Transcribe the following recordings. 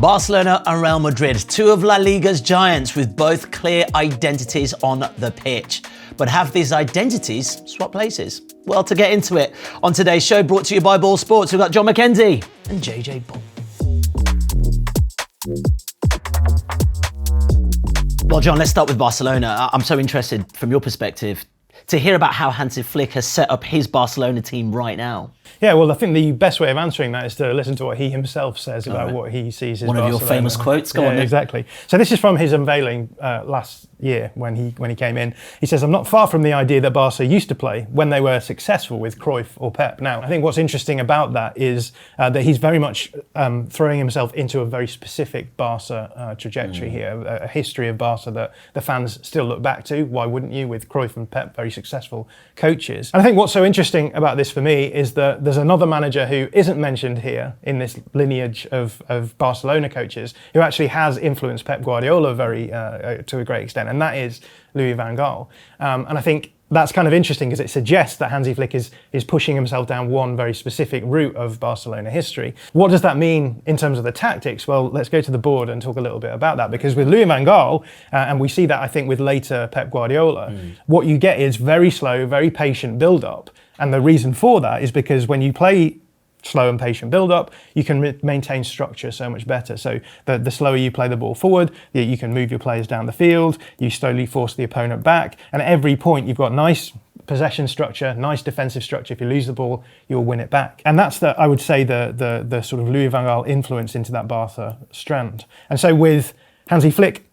Barcelona and Real Madrid, two of La Liga's giants with both clear identities on the pitch. But have these identities swapped places? Well, to get into it, on today's show, brought to you by BOYLE Sports, we've got John Mackenzie and JJ Bull. Well, John, let's start with Barcelona. I'm so interested, from your perspective, to hear about how Hansi Flick has set up his Barcelona team right now. Yeah, well, I think the best way of answering that is to listen to what he himself says about what he sees as One Barcelona. of your famous quotes, go on then. Exactly. So this is from his unveiling last year when he came in. He says, "I'm not far from the idea that Barca used to play when they were successful with Cruyff or Pep." Now, I think what's interesting about that is that he's very much throwing himself into a very specific Barca trajectory here, a history of Barca that the fans still look back to. Why wouldn't you? With Cruyff and Pep, very successful coaches. And I think what's so interesting about this for me is that there's another manager who isn't mentioned here in this lineage of Barcelona coaches who actually has influenced Pep Guardiola to a great extent, and that is Louis van Gaal. And I think that's kind of interesting because it suggests that Hansi Flick is pushing himself down one very specific route of Barcelona history. What does that mean in terms of the tactics? Well, let's go to the board and talk a little bit about that, because with Louis van Gaal, and we see that I think with later Pep Guardiola, what you get is very slow, very patient build-up. And the reason for that is because when you play slow and patient build-up, you can maintain structure so much better. So the slower you play the ball forward, you can move your players down the field, you slowly force the opponent back, and at every point you've got nice possession structure, nice defensive structure. If you lose the ball, you'll win it back. And that's, I would say, the sort of Louis van Gaal influence into that Barca strand. And so with Hansi Flick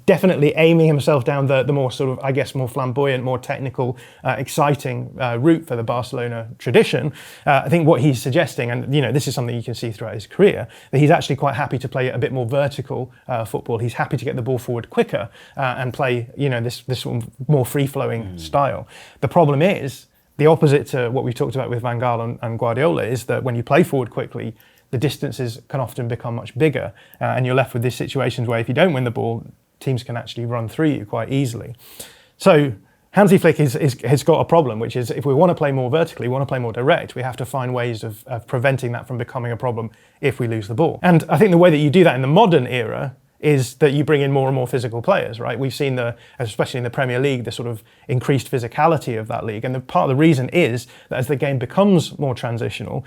definitely aiming himself down the more sort of, I guess, more flamboyant, more technical, exciting route for the Barcelona tradition, I think what he's suggesting, and this is something you can see throughout his career, that he's actually quite happy to play a bit more vertical football. He's happy to get the ball forward quicker and play, this sort of more free-flowing style. The problem is, the opposite to what we talked about with Van Gaal and Guardiola is that when you play forward quickly, the distances can often become much bigger, and you're left with these situations where if you don't win the ball, teams can actually run through you quite easily. So Hansi Flick has got a problem, which is if we want to play more vertically, we want to play more direct, we have to find ways of preventing that from becoming a problem if we lose the ball. And I think the way that you do that in the modern era is that you bring in more and more physical players, right? We've seen especially in the Premier League, the sort of increased physicality of that league. And part of the reason is that as the game becomes more transitional,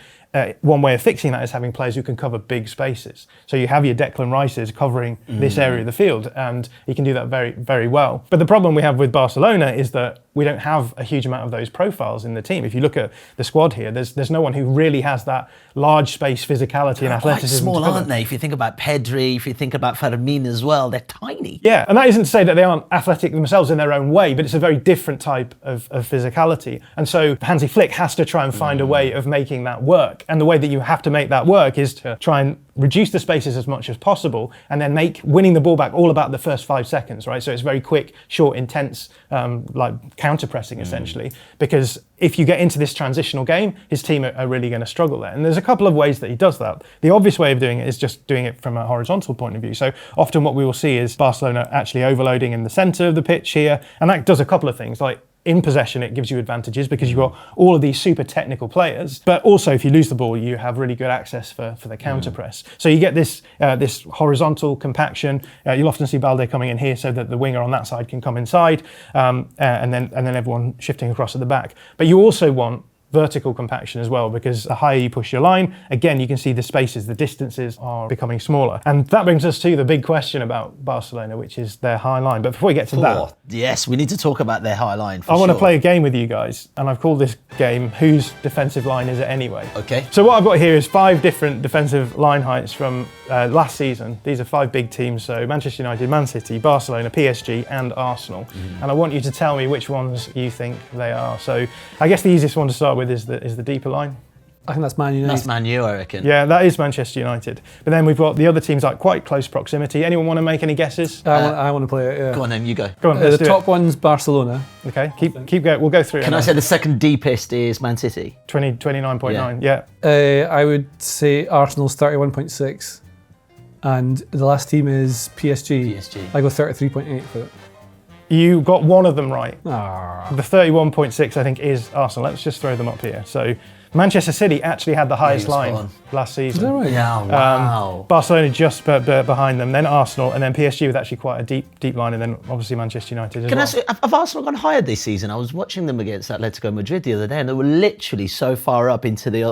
one way of fixing that is having players who can cover big spaces. So you have your Declan Rices covering this area of the field, and he can do that very, very well. But the problem we have with Barcelona is that we don't have a huge amount of those profiles in the team. If you look at the squad here, there's no one who really has that large space physicality and athleticism. They're quite small, aren't they? If you think about Pedri, if you think about Fermin as well, they're tiny. Yeah, and that isn't to say that they aren't athletic themselves in their own way, but it's a very different type of physicality. And so Hansi Flick has to try and find a way of making that work. And the way that you have to make that work is to try and reduce the spaces as much as possible and then make winning the ball back all about the first 5 seconds, right? So it's very quick, short, intense, like counter-pressing essentially, because if you get into this transitional game, his team are really going to struggle there. And there's a couple of ways that he does that. The obvious way of doing it is just doing it from a horizontal point of view. So often what we will see is Barcelona actually overloading in the centre of the pitch here, and that does a couple of things. Like in possession, it gives you advantages because you've got all of these super technical players, but also if you lose the ball, you have really good access for the counter press. So you get this horizontal compaction. You'll often see Balde coming in here so that the winger on that side can come inside, and then everyone shifting across at the back. But you also want vertical compaction as well, because the higher you push your line, again, you can see the spaces, the distances are becoming smaller. And that brings us to the big question about Barcelona, which is their high line. But before we get to that... Yes, we need to talk about their high line for I want to play a game with you guys, and I've called this game, Whose Defensive Line Is It Anyway? Okay. So what I've got here is 5 different defensive line heights from last season. These are 5 big teams, so Manchester United, Man City, Barcelona, PSG and Arsenal. And I want you to tell me which ones you think they are. So I guess the easiest one to start with is the deeper line. I think that's Man United. That's Man U, I reckon. Yeah, that is Manchester United. But then we've got the other teams like quite close proximity. Anyone want to make any guesses? I want to play it, yeah. Go on then, you go. Go on, the top one's Barcelona. Okay, keep going. We'll go through it. Can I say the second deepest is Man City? 29.9, yeah. I would say Arsenal's 31.6. And the last team is PSG. I go 33.8 for it. You got one of them right. Ah. The 31.6, I think, is Arsenal. Let's just throw them up here. So Manchester City actually had the highest he was line on. last season. Is that right? Yeah, wow. Barcelona just behind them, then Arsenal, and then PSG with actually quite a deep line, and then obviously Manchester United as Can well. I say, have Arsenal gone higher this season? I was watching them against Atletico Madrid the other day, and they were literally so far up into the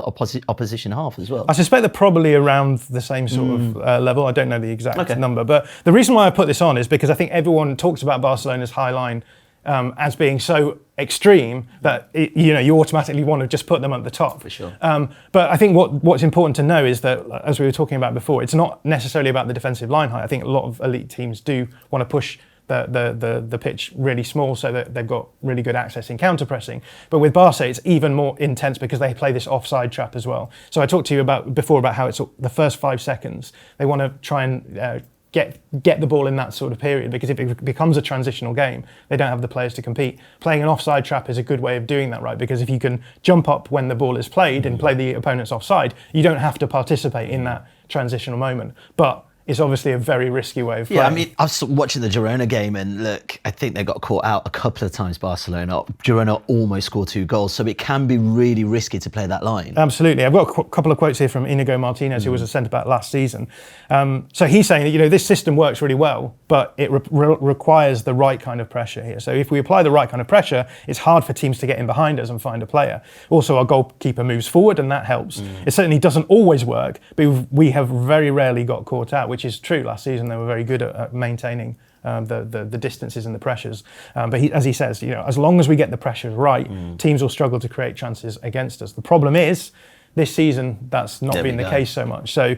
opposition half as well. I suspect they're probably around the same sort of level. I don't know the exact number, but the reason why I put this on is because I think everyone talks about Barcelona's high line as being so extreme that you automatically want to just put them at the top. For sure. But I think what's important to know is that, as we were talking about before, it's not necessarily about the defensive line height. I think a lot of elite teams do want to push the pitch really small so that they've got really good access in counter pressing. But with Barca, it's even more intense because they play this offside trap as well. So I talked to you before about how it's the first 5 seconds. They want to try and get the ball in that sort of period, because if it becomes a transitional game, they don't have the players to compete. Playing an offside trap is a good way of doing that, right? Because if you can jump up when the ball is played and play the opponent's offside, you don't have to participate in that transitional moment. But it's obviously a very risky way of playing. Yeah, I mean, I was watching the Girona game, and look, I think they got caught out a couple of times, Barcelona. Girona almost scored 2 goals, so it can be really risky to play that line. Absolutely. I've got a couple of quotes here from Inigo Martinez, who was a centre-back last season. So he's saying that, this system works really well, but it requires the right kind of pressure here. So if we apply the right kind of pressure, it's hard for teams to get in behind us and find a player. Also, our goalkeeper moves forward, and that helps. It certainly doesn't always work, but we have very rarely got caught out, which is true. Last season, they were very good at maintaining the distances and the pressures. But as he says, as long as we get the pressures right, teams will struggle to create chances against us. The problem is, this season, that's not been the case so much. So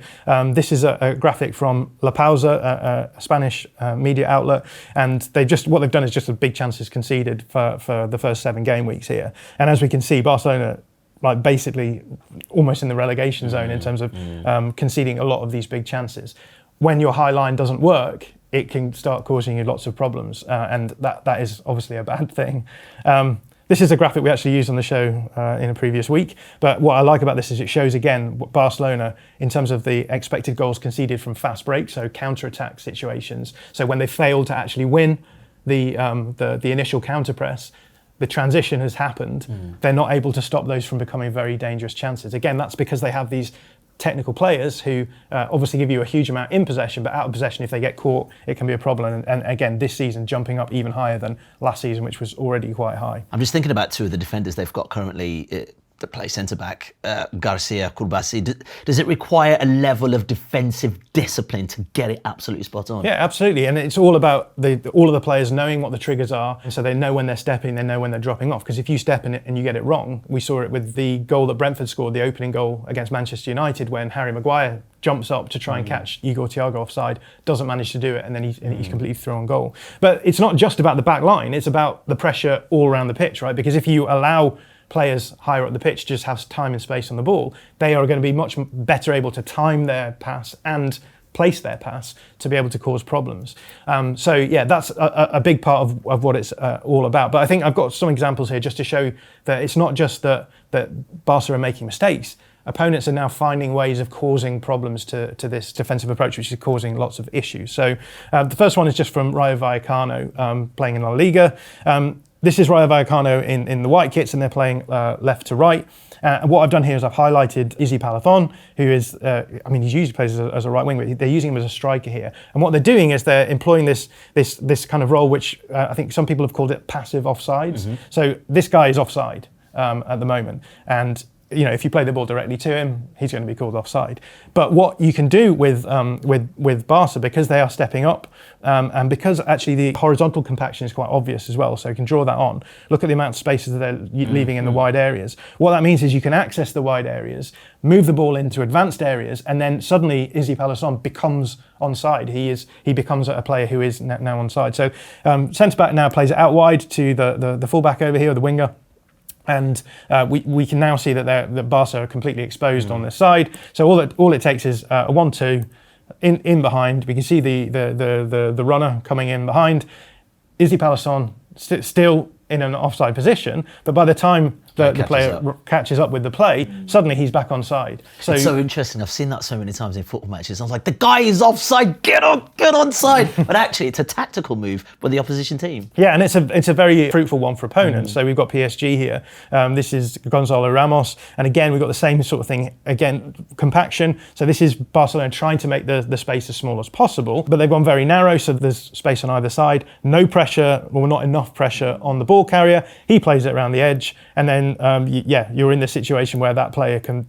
this is a graphic from La Pausa, a Spanish media outlet, and what they've done is just the big chances conceded for the first 7 game weeks here. And as we can see, Barcelona, basically almost in the relegation zone in terms of conceding a lot of these big chances. When your high line doesn't work, it can start causing you lots of problems, and that is obviously a bad thing. This is a graphic we actually used on the show in a previous week, but what I like about this is it shows again what Barcelona, in terms of the expected goals conceded from fast breaks, so counter-attack situations. So when they fail to actually win the initial counter-press, the transition has happened, they're not able to stop those from becoming very dangerous chances. Again, that's because they have these technical players who obviously give you a huge amount in possession, but out of possession, if they get caught, it can be a problem. And again, this season, jumping up even higher than last season, which was already quite high. I'm just thinking about 2 of the defenders they've got currently that play centre-back, Garcia, Kurbasi. Does it require a level of defensive discipline to get it absolutely spot on? Yeah, absolutely. And it's all about all of the players knowing what the triggers are, and so they know when they're stepping, they know when they're dropping off. Because if you step in it and you get it wrong, we saw it with the goal that Brentford scored, the opening goal against Manchester United, when Harry Maguire jumps up to try and catch Igor Thiago offside, doesn't manage to do it, and then he's completely thrown goal. But it's not just about the back line, it's about the pressure all around the pitch, right? Because if you allow players higher up the pitch just have time and space on the ball, they are going to be much better able to time their pass and place their pass to be able to cause problems. So yeah, that's a big part of what it's all about. But I think I've got some examples here just to show that it's not just that Barca are making mistakes. Opponents are now finding ways of causing problems to this defensive approach, which is causing lots of issues. So the first one is just from Rayo Vallecano, playing in La Liga. This is Rayo Vallecano in the white kits, and they're playing left to right. And what I've done here is I've highlighted Izzy Palazón, who is, he usually plays as a right wing, but they're using him as a striker here. And what they're doing is they're employing this kind of role, which I think some people have called it passive offsides. So this guy is offside at the moment, and if you play the ball directly to him, he's going to be called offside. But what you can do with Barca, because they are stepping up, and because actually the horizontal compaction is quite obvious as well, so you can draw that on. Look at the amount of spaces that they're leaving in the wide areas. What that means is you can access the wide areas, move the ball into advanced areas, and then suddenly Izzy Palazón becomes onside. He becomes a player who is now onside. So centre-back now plays it out wide to the full-back over here, the winger. And we can now see that Barca are completely exposed on this side. So all it takes is a 1-2 in behind. We can see the runner coming in behind. Izzy Palazón still in an offside position, but by the time the player catches up with the play, suddenly he's back onside. So it's so interesting. I've seen that so many times in football matches. I was like, the guy is offside, get onside. But actually, it's a tactical move by the opposition team. Yeah, and it's a very fruitful one for opponents. So we've got PSG here. This is Gonzalo Ramos. And again, we've got the same sort of thing. Again, compaction. So this is Barcelona trying to make the space as small as possible. But they've gone very narrow, so there's space on either side. No pressure, or not enough pressure on the ball carrier. He plays it around the edge. And then, you're in the situation where that player can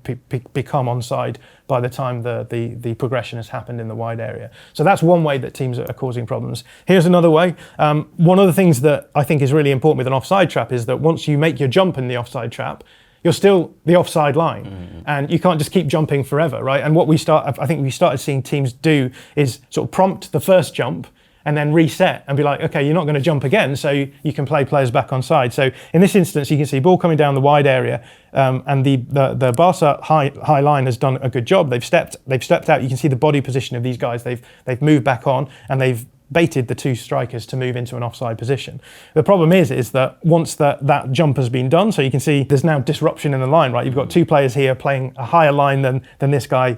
become onside by the time the progression has happened in the wide area. So that's one way that teams are causing problems. Here's another way. One of the things that I think is really important with an offside trap is that once you make your jump in the offside trap, you're still the offside line, and you can't just keep jumping forever, right? And what I think we started seeing teams do is sort of prompt the first jump and then reset and be like, okay, you're not going to jump again, so you can play players back onside. So in this instance, you can see ball coming down the wide area, and the Barca high line has done a good job. They've stepped out. You can see the body position of these guys. They've moved back on, and they've baited the two strikers to move into an offside position. The problem is that once that jump has been done, so you can see there's now disruption in the line, right? You've got two players here playing a higher line than this guy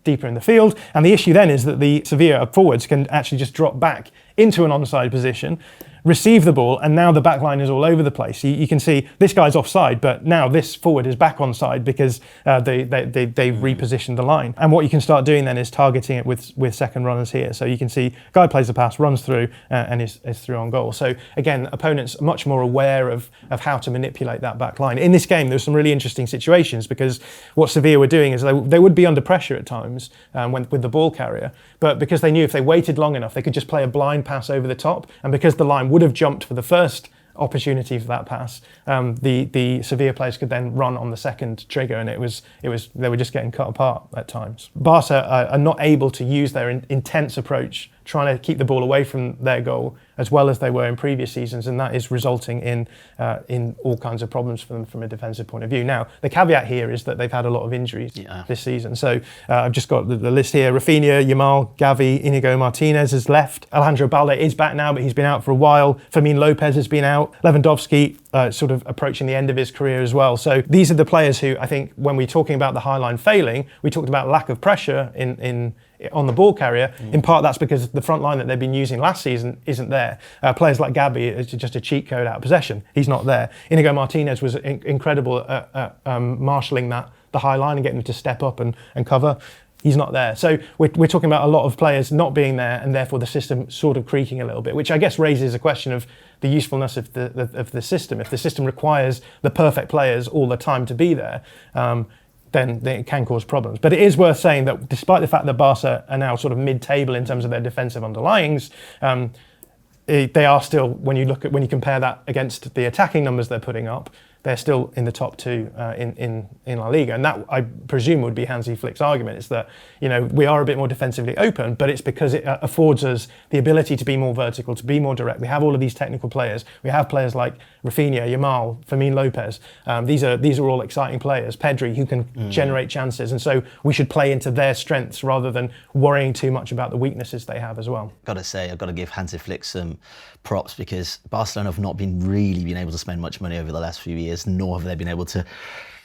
deeper in the field. And the issue then is that the Sevilla forwards can actually just drop back into an onside position, receive the ball, and now the back line is all over the place. You can see this guy's offside, but now this forward is back onside because they repositioned the line. And what you can start doing then is targeting it with second runners here. So you can see guy plays the pass, runs through, and is through on goal. So again, opponents are much more aware of how to manipulate that back line. In this game, there's some really interesting situations because what Sevilla were doing is they would be under pressure at times with the ball carrier, but because they knew if they waited long enough, they could just play a blind pass over the top, and because the line would have jumped for the first opportunity for that pass, the Sevilla players could then run on the second trigger, and they were just getting cut apart at times. Barca are not able to use their intense approach, trying to keep the ball away from their goal as well as they were in previous seasons, and that is resulting in all kinds of problems for them from a defensive point of view. Now, the caveat here is that they've had a lot of injuries this season. So I've just got the list here. Rafinha, Yamal, Gavi, Inigo Martinez has left. Alejandro Balde is back now, but he's been out for a while. Fermin Lopez has been out. Lewandowski sort of approaching the end of his career as well. So these are the players who I think when we're talking about the high line failing, we talked about lack of pressure on the ball carrier. In part, that's because the front line that they've been using last season isn't there. Players like Gabi is just a cheat code out of possession. He's not there. Inigo Martinez was incredible at marshalling the high line and getting them to step up and cover. He's not there. So we're talking about a lot of players not being there, and therefore the system sort of creaking a little bit, which I guess raises a question of the usefulness of the system. If the system requires the perfect players all the time to be there, then it can cause problems. But it is worth saying that despite the fact that Barca are now sort of mid-table in terms of their defensive underlyings, they are still, when you compare that against the attacking numbers they're putting up, they're still in the top two in La Liga. And that, I presume, would be Hansi Flick's argument, is that, we are a bit more defensively open, but it's because it affords us the ability to be more vertical, to be more direct. We have all of these technical players. We have players like Rafinha, Yamal, Fermin Lopez. These are all exciting players. Pedri, who can generate chances. And so we should play into their strengths rather than worrying too much about the weaknesses they have as well. I've got to give Hansi Flick some props, because Barcelona have not really been able to spend much money over the last few years, nor have they been able to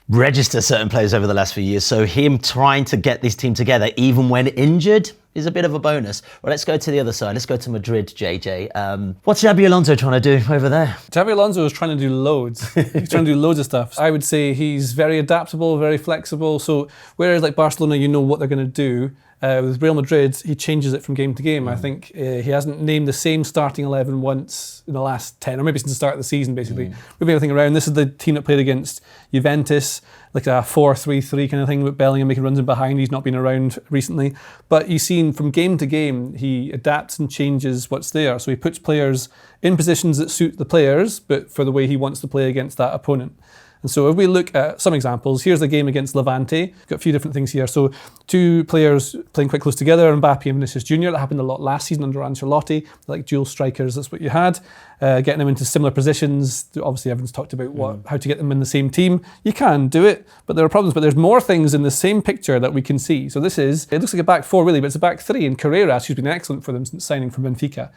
register certain players over the last few years. So him trying to get this team together, even when injured, is a bit of a bonus. Well, let's go to the other side. Let's go to Madrid, JJ. What's Xabi Alonso trying to do over there? Xabi Alonso is trying to do loads. He's trying to do loads of stuff. I would say he's very adaptable, very flexible. So whereas like Barcelona, you know what they're going to do, with Real Madrid, he changes it from game to game. I think he hasn't named the same starting 11 once in the last 10, or maybe since the start of the season, basically. Moving everything around. This is the team that played against Juventus, like a 4-3-3 kind of thing, with Bellingham making runs in behind. He's not been around recently. But you've seen from game to game, he adapts and changes what's there. So he puts players in positions that suit the players, but for the way he wants to play against that opponent. And so if we look at some examples, here's the game against Levante. Got a few different things here. So two players playing quite close together, Mbappe and Vinicius Jr. That happened a lot last season under Ancelotti. Like dual strikers, that's what you had. Getting them into similar positions. Obviously, everyone's talked about how to get them in the same team. You can do it, but there are problems. But there's more things in the same picture that we can see. So it looks like a back four really, but it's a back three. And Carreras, who's been excellent for them since signing from Benfica.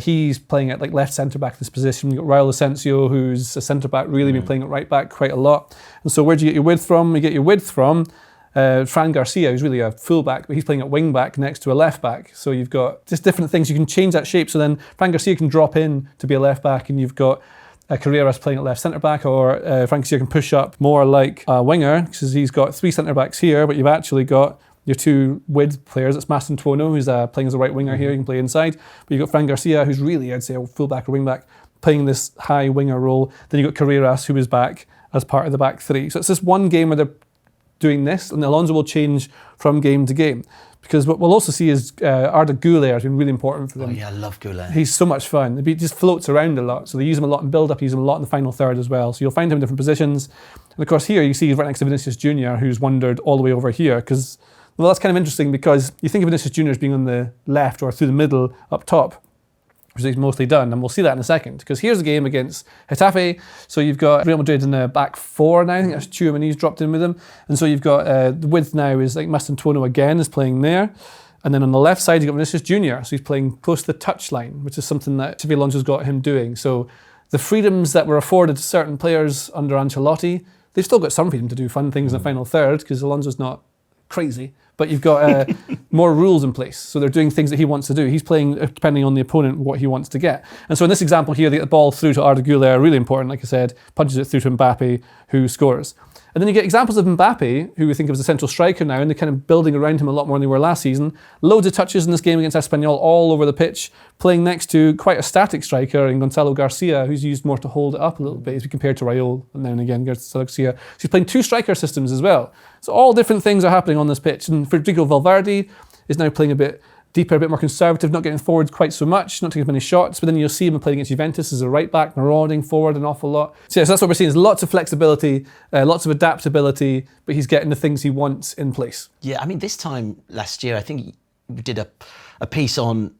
He's playing at like left centre back in this position. We've got Raul Asensio, who's a centre back, really been playing at right back. back quite a lot. And so where do you get your width from? You get your width from Fran Garcia, who's really a fullback, but he's playing at wing back next to a left back. So you've got just different things. You can change that shape. So then Fran Garcia can drop in to be a left back, and you've got Carreras playing at left centre back, or Fran Garcia can push up more like a winger, because he's got 3 centre backs here, but you've actually got your 2 width players. It's Mastantuono, who's playing as a right winger here. He can play inside. But you've got Fran Garcia, who's really, I'd say, a fullback or wing back, playing this high winger role. Then you've got Carreras, who is back as part of the back 3. So it's this one game where they're doing this, and Alonso will change from game to game. Because what we'll also see is Arda Güler has been really important for them. Oh yeah, I love Güler. He's so much fun. He just floats around a lot. So they use him a lot in build-up, use him a lot in the final third as well. So you'll find him in different positions. And of course here you see he's right next to Vinicius Jr., who's wandered all the way over here. Because, well, that's kind of interesting, because you think of Vinicius Jr. as being on the left or through the middle up top, which he's mostly done, and we'll see that in a second, because here's a game against Getafe. So you've got Real Madrid in the back 4 now. I think that's Tchouaméni's dropped in with them, and so you've got the width now is like Mastantuono again is playing there, and then on the left side you've got Vinicius Jr. So he's playing close to the touchline, which is something that Xabi Alonso's got him doing. So the freedoms that were afforded to certain players under Ancelotti, they've still got some freedom to do fun things in the final third, because Alonso's not crazy. But you've got more rules in place. So they're doing things that he wants to do. He's playing depending on the opponent, what he wants to get. And so in this example here, they get the ball through to Arda Güler, really important, like I said, punches it through to Mbappe, who scores. And then you get examples of Mbappe, who we think of as a central striker now, and they're kind of building around him a lot more than they were last season. Loads of touches in this game against Espanyol all over the pitch, playing next to quite a static striker in Gonzalo Garcia, who's used more to hold it up a little bit as we compare to Raul, and then again Gonzalo Garcia. So he's playing 2 striker systems as well. So all different things are happening on this pitch. And Federico Valverde is now playing a bit deeper, a bit more conservative, not getting forward quite so much, not taking as many shots, but then you'll see him playing against Juventus as a right back, marauding forward an awful lot. So, yeah, so that's what we're seeing, is lots of flexibility, lots of adaptability, but he's getting the things he wants in place. Yeah, I mean, this time last year, I think we did a piece on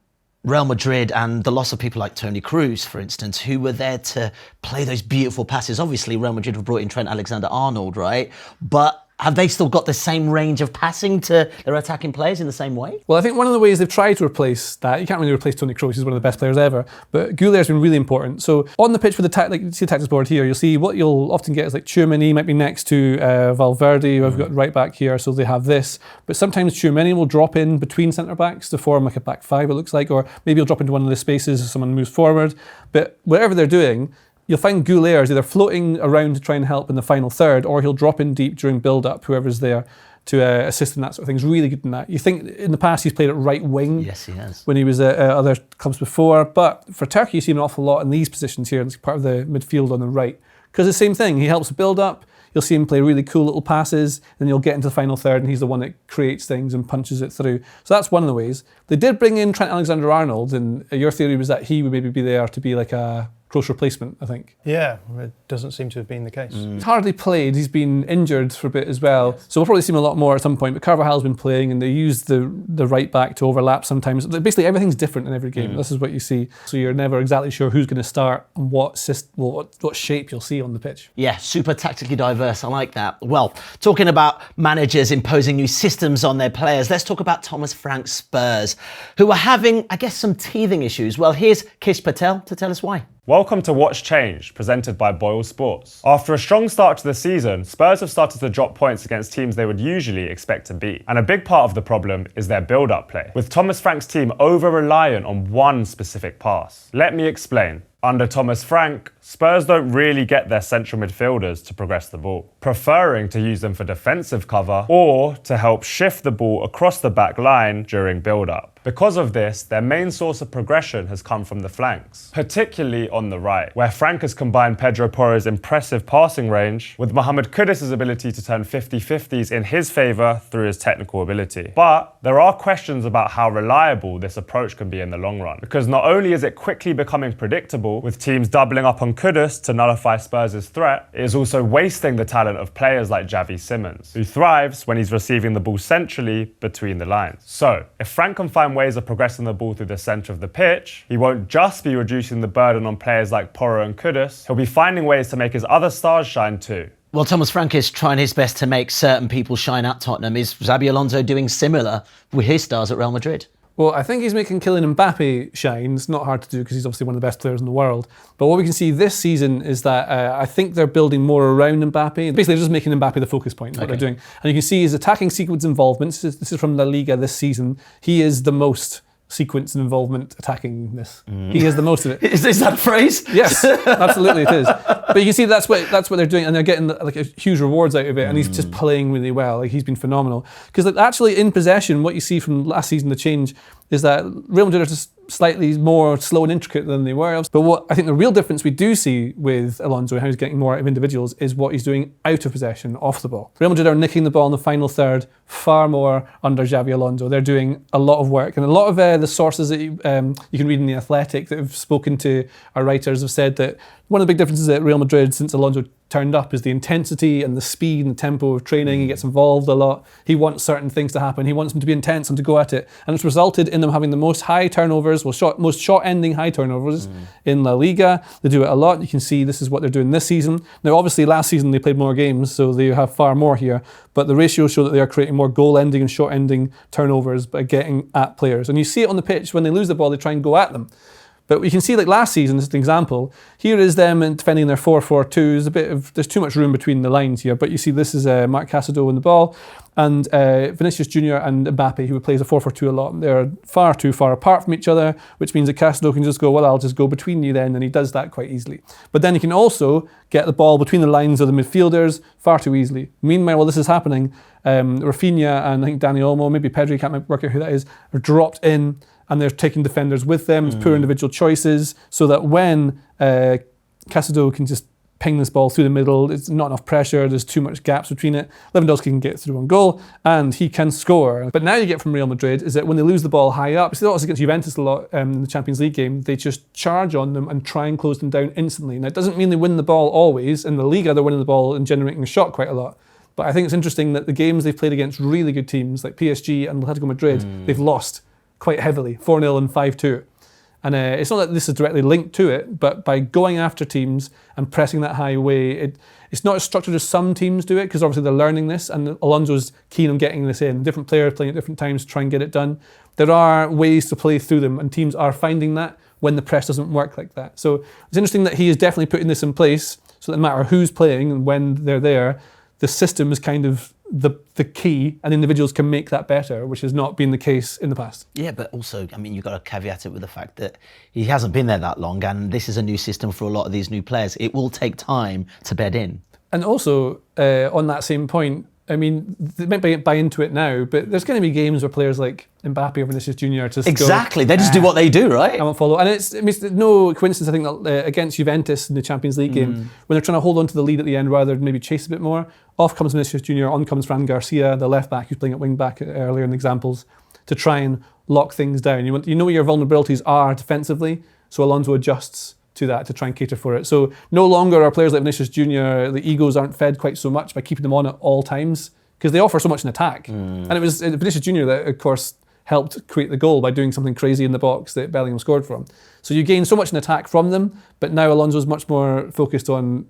Real Madrid and the loss of people like Toni Kroos, for instance, who were there to play those beautiful passes. Obviously, Real Madrid have brought in Trent Alexander-Arnold, right? But have they still got the same range of passing to their attacking players in the same way? Well, I think one of the ways they've tried to replace that, you can't really replace Toni Kroos, he's one of the best players ever, but Güler's been really important. So on the pitch with the like you see the tactics board here, you'll see what you'll often get is like Tchouaméni might be next to Valverde, who I've got right back here, so they have this. But sometimes Tchouaméni will drop in between centre-backs to form like a back 5, it looks like, or maybe he'll drop into one of the spaces as someone moves forward. But whatever they're doing, you'll find Güler is either floating around to try and help in the final third, or he'll drop in deep during build-up, whoever's there, to assist in that sort of thing. He's really good in that. You think in the past he's played at right wing. Yes, he has. When he was at other clubs before. But for Turkey, you see him an awful lot in these positions here, and it's part of the midfield on the right. Because the same thing, he helps build up. You'll see him play really cool little passes, then you'll get into the final third, and he's the one that creates things and punches it through. So that's one of the ways. They did bring in Trent Alexander-Arnold, and your theory was that he would maybe be there to be like a close replacement, I think. Yeah, it doesn't seem to have been the case. He's hardly played, he's been injured for a bit as well. Yes. So we'll probably see him a lot more at some point, but Carvajal's been playing, and they use the right back to overlap sometimes. Basically everything's different in every game. This is what you see. So you're never exactly sure who's going to start and what shape you'll see on the pitch. Yeah, super tactically diverse, I like that. Well, talking about managers imposing new systems on their players, let's talk about Thomas Frank's Spurs, who are having, I guess, some teething issues. Well, here's Kish Patel to tell us why. Welcome to Watch Change, presented by BOYLE Sports. After a strong start to the season, Spurs have started to drop points against teams they would usually expect to beat. And a big part of the problem is their build-up play, with Thomas Frank's team over-reliant on one specific pass. Let me explain. Under Thomas Frank, Spurs don't really get their central midfielders to progress the ball, preferring to use them for defensive cover or to help shift the ball across the back line during build-up. Because of this, their main source of progression has come from the flanks, particularly on the right, where Frank has combined Pedro Porro's impressive passing range with Mohamed Kudus' ability to turn 50-50s in his favour through his technical ability. But there are questions about how reliable this approach can be in the long run, because not only is it quickly becoming predictable, with teams doubling up on Kudus to nullify Spurs' threat, it is also wasting the talent of players like Xavi Simons, who thrives when he's receiving the ball centrally between the lines. So, if Frank can find ways of progressing the ball through the centre of the pitch, he won't just be reducing the burden on players like Porro and Kudus, he'll be finding ways to make his other stars shine too. Well, Thomas Frank is trying his best to make certain people shine at Tottenham. Is Xabi Alonso doing similar with his stars at Real Madrid? Well, I think he's making Kylian Mbappe shine. It's not hard to do because he's obviously one of the best players in the world. But what we can see this season is that I think they're building more around Mbappe. Basically, they're just making Mbappe the focus point, what they're doing. And you can see his attacking sequence involvement. This is from La Liga this season. He is the most sequence and involvement attacking this. He has the most of it. Is that a phrase? Yes, absolutely it is. But you can see that's what they're doing, and they're getting like a huge rewards out of it. And he's just playing really well. Like he's been phenomenal. Because like, actually in possession, what you see from last season, the change is that Real Madrid are just slightly more slow and intricate than they were. But what I think the real difference we do see with Alonso and how he's getting more out of individuals is what he's doing out of possession, off the ball. Real Madrid are nicking the ball in the final third far more under Xabi Alonso. They're doing a lot of work. And a lot of the sources that you can read in The Athletic that have spoken to our writers have said that one of the big differences at Real Madrid since Alonso turned up is the intensity and the speed and the tempo of training. He gets involved a lot. He wants certain things to happen. He wants them to be intense and to go at it. And it's resulted in them having the most high turnovers, most shot-ending high turnovers in La Liga. They do it a lot. You can see this is what they're doing this season. Now, obviously, last season they played more games, so they have far more here. But the ratios show that they are creating more goal-ending and shot-ending turnovers by getting at players. And you see it on the pitch. When they lose the ball, they try and go at them. But we can see, like last season, as an example, here is them defending their 4-4-2. There's too much room between the lines here. But you see, this is Marc Casado in the ball, and Vinicius Jr. and Mbappe, who plays a 4-4-2 a lot. They're far too far apart from each other, which means that Casado can just go, well, I'll just go between you then, and he does that quite easily. But then he can also get the ball between the lines of the midfielders far too easily. Meanwhile, while this is happening, Rafinha and I think Dani Olmo, maybe Pedri, can't work out who that is, are dropped in, and they're taking defenders with them. It's poor individual choices, so that when Casado can just ping this ball through the middle, it's not enough pressure, there's too much gaps between it. Lewandowski can get through on goal, and he can score. But now you get from Real Madrid is that when they lose the ball high up, it's also against Juventus a lot in the Champions League game, they just charge on them and try and close them down instantly. Now, it doesn't mean they win the ball always. In the Liga, they're winning the ball and generating a shot quite a lot. But I think it's interesting that the games they've played against really good teams like PSG and Atletico Madrid, they've lost quite heavily, 4-0 and 5-2. And it's not that this is directly linked to it, but by going after teams and pressing that high way, it's not as structured as some teams do it, because obviously they're learning this, and Alonso's keen on getting this in. Different players playing at different times to try and get it done. There are ways to play through them, and teams are finding that when the press doesn't work like that. So it's interesting that he is definitely putting this in place, so that no matter who's playing and when they're there, the system is kind of the key, and individuals can make that better, which has not been the case in the past. Yeah, but also, I mean, you've got to caveat it with the fact that he hasn't been there that long, and this is a new system for a lot of these new players. It will take time to bed in. And also, on that same point, I mean, they might buy into it now, but there's going to be games where players like Mbappe or Vinicius Jr. just exactly, they just do what they do, right? I won't follow. And it's no coincidence, I think, that against Juventus in the Champions League game, when they're trying to hold on to the lead at the end rather than maybe chase a bit more, off comes Vinicius Jr., on comes Fran Garcia, the left back who's playing at wing back earlier in the examples, to try and lock things down. You know where your vulnerabilities are defensively, so Alonso adjusts to that to try and cater for it. So no longer are players like Vinicius Jr., the egos aren't fed quite so much by keeping them on at all times, because they offer so much in attack. And it was Vinicius Jr. that, of course, helped create the goal by doing something crazy in the box that Bellingham scored from. So you gain so much in attack from them, but now Alonso's much more focused on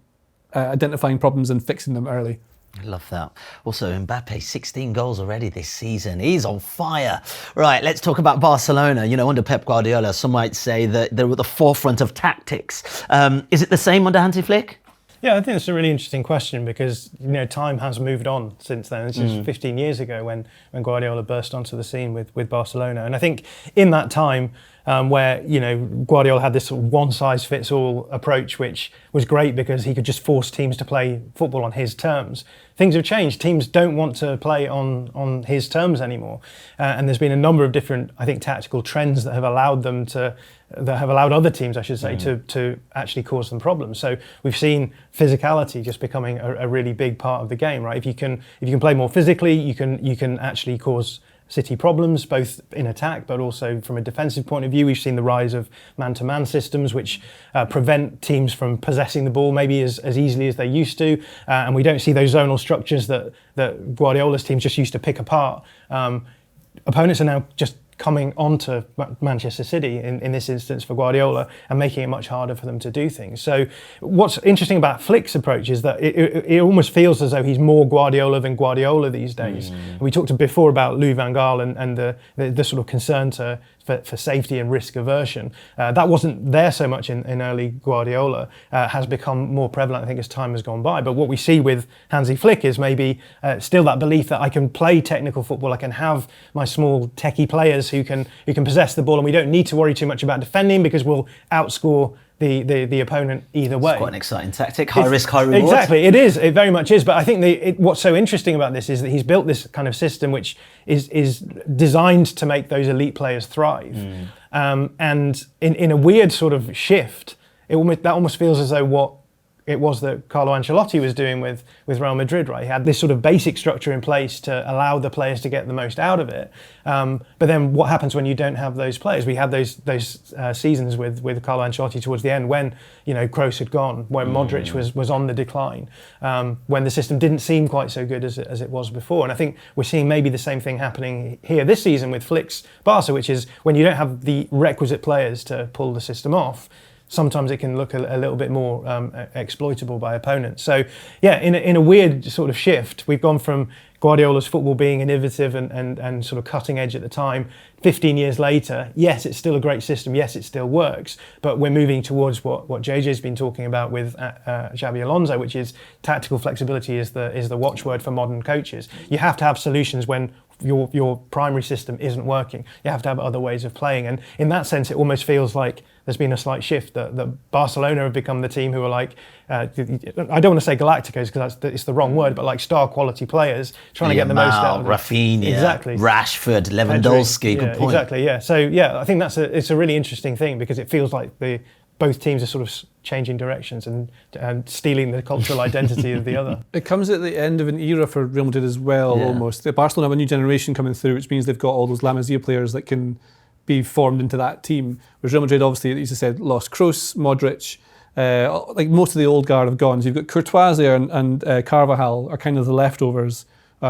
identifying problems and fixing them early. I love that. Also, Mbappe, 16 goals already this season. He's on fire. Right, let's talk about Barcelona. You know, under Pep Guardiola, some might say that they're at the forefront of tactics. Is it the same under Hansi Flick? Yeah, I think it's a really interesting question, because time has moved on since then. This is 15 years ago when Guardiola burst onto the scene with Barcelona, and I think in that time where Guardiola had this one-size-fits-all approach, which was great because he could just force teams to play football on his terms. Things have changed. Teams don't want to play on his terms anymore, and there's been a number of different, I think, tactical trends that have allowed other teams, I should say, to actually cause them problems. So we've seen physicality just becoming a really big part of the game, right? If you can play more physically, you can actually cause City problems, both in attack but also from a defensive point of view. We've seen the rise of man-to-man systems, which prevent teams from possessing the ball maybe as easily as they used to, and we don't see those zonal structures that Guardiola's teams just used to pick apart. Opponents are now just coming onto Manchester City in this instance for Guardiola and making it much harder for them to do things. So what's interesting about Flick's approach is that it almost feels as though he's more Guardiola than Guardiola these days. We talked before about Louis van Gaal and the sort of concern for safety and risk aversion. That wasn't there so much in early Guardiola, has become more prevalent, I think, as time has gone by. But what we see with Hansi Flick is maybe still that belief that I can play technical football, I can have my small techie players who can possess the ball, and we don't need to worry too much about defending because we'll outscore the opponent either way. It's quite an exciting tactic. High risk, high reward. Exactly, it is. It very much is. But I think what's so interesting about this is that he's built this kind of system which is designed to make those elite players thrive. And in a weird sort of shift, that almost feels as though what it was that Carlo Ancelotti was doing with Real Madrid, right? He had this sort of basic structure in place to allow the players to get the most out of it. But then what happens when you don't have those players? We had those seasons with Carlo Ancelotti towards the end when, Kroos had gone, when Modric was on the decline, when the system didn't seem quite so good as it was before. And I think we're seeing maybe the same thing happening here this season with Flick's Barca, which is when you don't have the requisite players to pull the system off, sometimes it can look a little bit more exploitable by opponents. So yeah, in a weird sort of shift, we've gone from Guardiola's football being innovative and sort of cutting edge at the time. 15 years later, yes, it's still a great system. Yes, it still works. But we're moving towards what JJ's been talking about with Xabi Alonso, which is tactical flexibility is the watchword for modern coaches. You have to have solutions when your primary system isn't working. You have to have other ways of playing. And in that sense, it almost feels like there's been a slight shift that Barcelona have become the team who are like, I don't want to say Galacticos because it's the wrong word, but like star quality players trying to get the most out of them. Rafinha, exactly. Rashford, Lewandowski, good point. Exactly, yeah. So yeah, I think it's a really interesting thing because it feels like both teams are sort of changing directions and stealing the cultural identity of the other. It comes at the end of an era for Real Madrid as well, almost. Barcelona have a new generation coming through, which means they've got all those La Masia players that can be formed into that team. Whereas Real Madrid, obviously, as you said, lost Kroos, Modric, like most of the old guard have gone. So you've got Courtois there and Carvajal are kind of the leftovers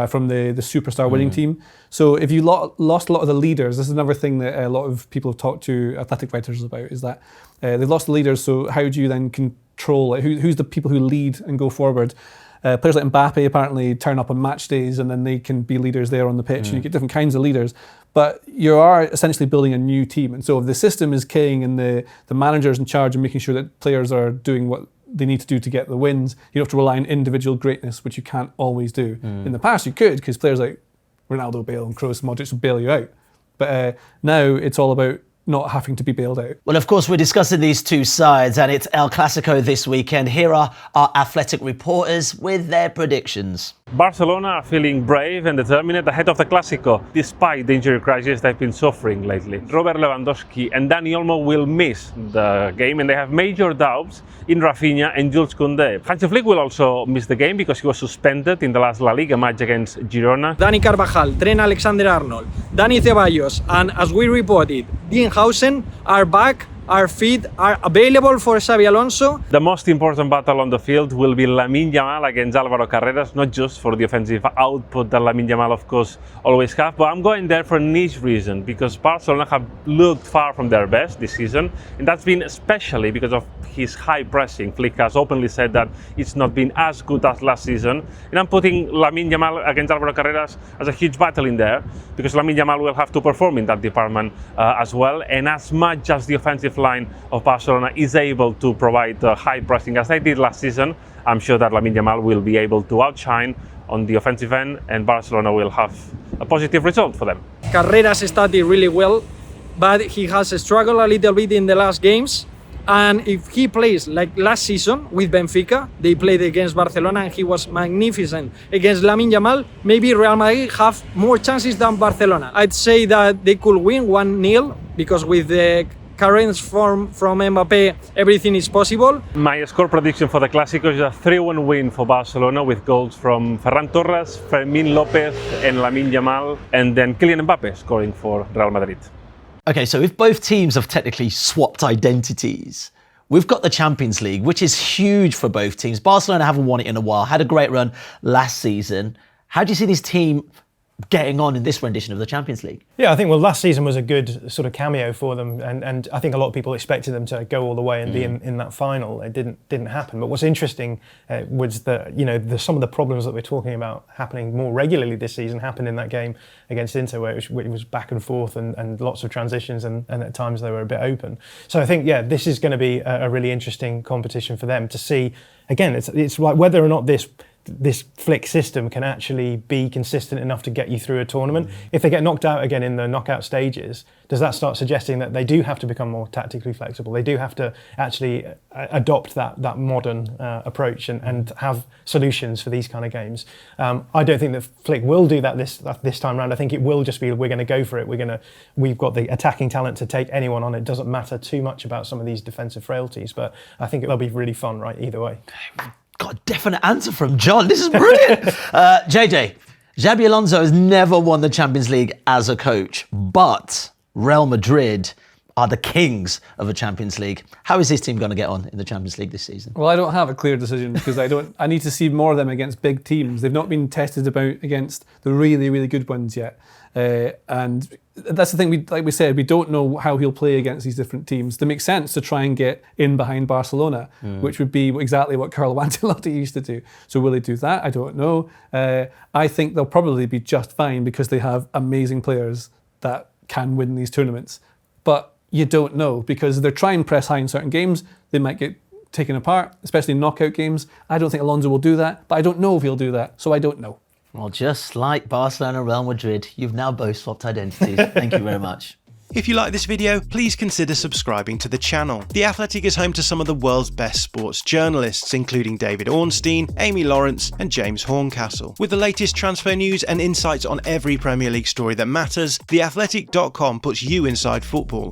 from the superstar winning team. So if you lost a lot of the leaders, this is another thing that a lot of people have talked to athletic writers about, is that they've lost the leaders, so how do you then control it? Who's the people who lead and go forward? Players like Mbappe apparently turn up on match days and then they can be leaders there on the pitch, and you get different kinds of leaders. But you are essentially building a new team. And so if the system is king and the manager's in charge and making sure that players are doing what they need to do to get the wins, you have to rely on individual greatness, which you can't always do. In the past you could, because players like Ronaldo, Bale and Kroos and Modric will bail you out. But now it's all about not having to be bailed out. Well, of course, we're discussing these two sides, and it's El Clasico this weekend. Here are our athletic reporters with their predictions. Barcelona are feeling brave and determined ahead of the Clasico, despite the injury crisis they've been suffering lately. Robert Lewandowski and Dani Olmo will miss the game, and they have major doubts in Rafinha and Jules Koundé. Hansi Flick will also miss the game because he was suspended in the last La Liga match against Girona. Dani Carvajal, Trent Alexander-Arnold, Dani Ceballos, and as we reported, Dean Hausen are back, are fit, are available for Xabi Alonso. The most important battle on the field will be Lamine Yamal against Alvaro Carreras, not just for the offensive output that Lamine Yamal, of course, always have, but I'm going there for a niche reason, because Barcelona have looked far from their best this season, and that's been especially because of his high pressing. Flick has openly said that it's not been as good as last season, and I'm putting Lamine Yamal against Alvaro Carreras as a huge battle in there, because Lamine Yamal will have to perform in that department as well, and as much as the offensive line of Barcelona is able to provide high pressing as they did last season, I'm sure that Lamine Yamal will be able to outshine on the offensive end, and Barcelona will have a positive result for them. Carreras started really well, but he has struggled a little bit in the last games. And if he plays like last season with Benfica, they played against Barcelona and he was magnificent against Lamine Yamal, maybe Real Madrid have more chances than Barcelona. I'd say that they could win 1-0 because with the current form from Mbappe, everything is possible. My score prediction for the Clasico is a 3-1 win for Barcelona, with goals from Ferran Torres, Fermín López and Lamine Yamal, and then Kylian Mbappe scoring for Real Madrid. Okay, so if both teams have technically swapped identities, we've got the Champions League, which is huge for both teams. Barcelona haven't won it in a while, had a great run last season. How do you see this team getting on in this rendition of the Champions League? Yeah, I think, well, last season was a good sort of cameo for them, and I think a lot of people expected them to go all the way and be in that final. It didn't happen. But what's interesting was that, some of the problems that we're talking about happening more regularly this season happened in that game against Inter, where it was back and forth and lots of transitions, and at times they were a bit open. So I think, this is going to be a really interesting competition for them to see. Again, it's like whether or not this Flick system can actually be consistent enough to get you through a tournament. If they get knocked out again in the knockout stages, does that start suggesting that they do have to become more tactically flexible? They do have to actually adopt that modern approach and have solutions for these kind of games. I don't think that Flick will do that this time round. I think it will just be, we're going to go for it. We've got the attacking talent to take anyone on. It doesn't matter too much about some of these defensive frailties, but I think it'll be really fun, right, either way. Got a definite answer from John. This is brilliant. JJ, Xabi Alonso has never won the Champions League as a coach, but Real Madrid are the kings of a Champions League. How is this team going to get on in the Champions League this season? Well, I don't have a clear decision because I need to see more of them against big teams. They've not been tested about against the really, really good ones yet. And that's the thing, we said, we don't know how he'll play against these different teams. It makes sense to try and get in behind Barcelona, which would be exactly what Carlo Ancelotti used to do. So will he do that? I don't know. I think they'll probably be just fine because they have amazing players that can win these tournaments. But you don't know because they're trying to press high in certain games. They might get taken apart, especially in knockout games. I don't think Alonso will do that, but I don't know if he'll do that. So I don't know. Well, just like Barcelona and Real Madrid, you've now both swapped identities. Thank you very much. If you like this video, please consider subscribing to the channel. The Athletic is home to some of the world's best sports journalists, including David Ornstein, Amy Lawrence and James Horncastle. With the latest transfer news and insights on every Premier League story that matters, theathletic.com puts you inside football.